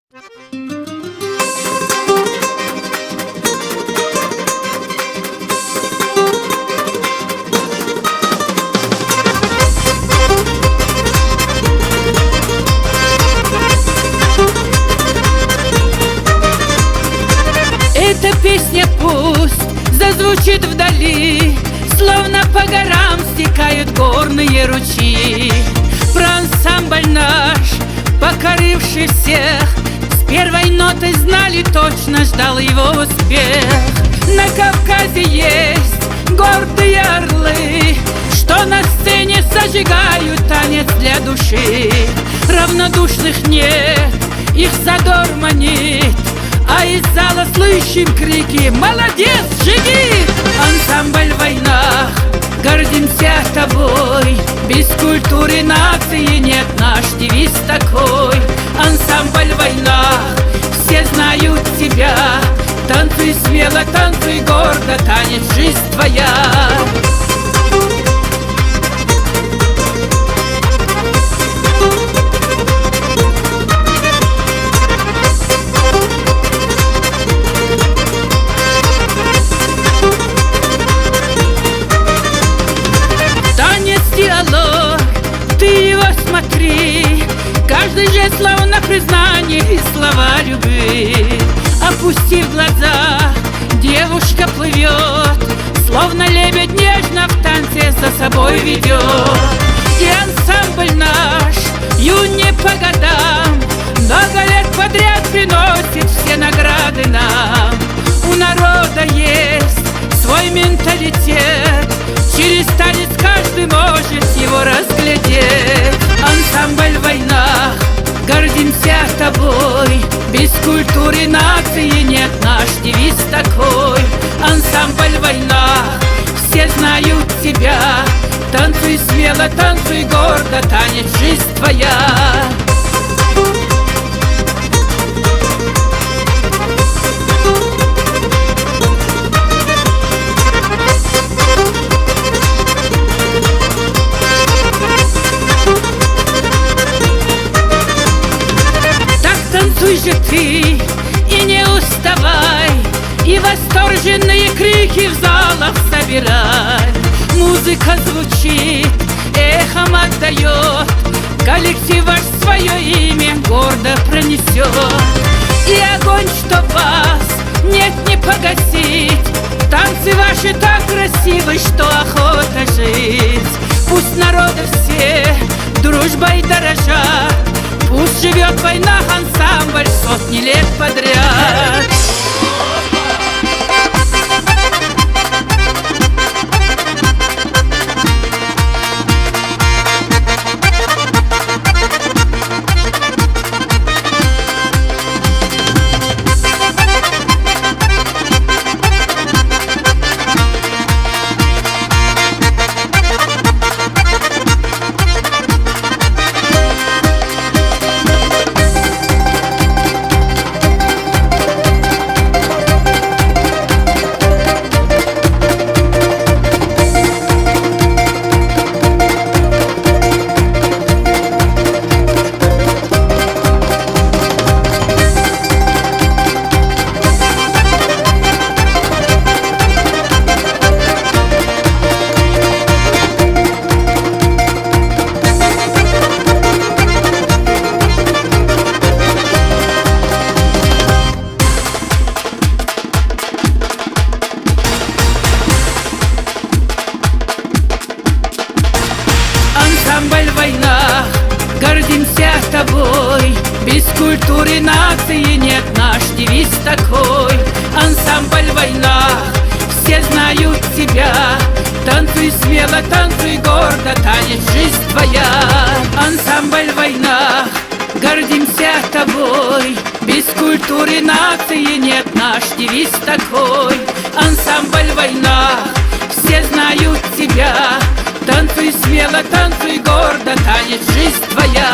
Эта песня пусть зазвучит вдали, словно по горам стекают горные ручьи. Про ансамбль наш, покоривший всех, с первой ноты знали точно, ждал его успех. На Кавказе есть гордые орлы, что на сцене зажигают танец для души. Равнодушных нет, их задор манит, а из зала слышим крики: «Молодец, жги!» Ансамбль «Война», гордимся тобой, без культуры нации нет, наш девиз такой. Ансамбль «Война», все знают тебя, танцуй смело, танцуй гордо, танец жизнь твоя. Диалог, ты его смотри, каждый жест словно признание и слова любви. Опустив глаза, девушка плывет, словно лебедь нежно в танце за собой ведет. И ансамбль наш, юный по годам, много лет подряд приносит все награды нам. У народа есть свой менталитет, через танец каждый может его разглядеть. Ансамбль «Война», гордимся тобой, без культуры нации нет, наш девиз такой. Ансамбль «Война», все знают тебя, танцуй смело, танцуй гордо, танец жизнь твоя. Танцуй же ты и не уставай, и восторженные крики в залах собирай. Музыка звучит, эхом отдает, коллектив ваш свое имя гордо пронесет. И огонь, что вас нет не погасить, танцы ваши так красивы, что охота жить. Пусть народы все дружбой дорожат, пусть живет война, ансамбль сотни лет подряд. Ансамбль «Война», гордимся тобой, без культуры нации нет, наш девиз такой. Ансамбль «Война», все знают тебя, танцуй смело, танцуй гордо, танец жизнь твоя. Ансамбль «Война», гордимся тобой, без культуры нации нет, наш девиз такой. Ансамбль «Война», все знают тебя, танцуй смело, танцуй гордо, танец жизнь твоя.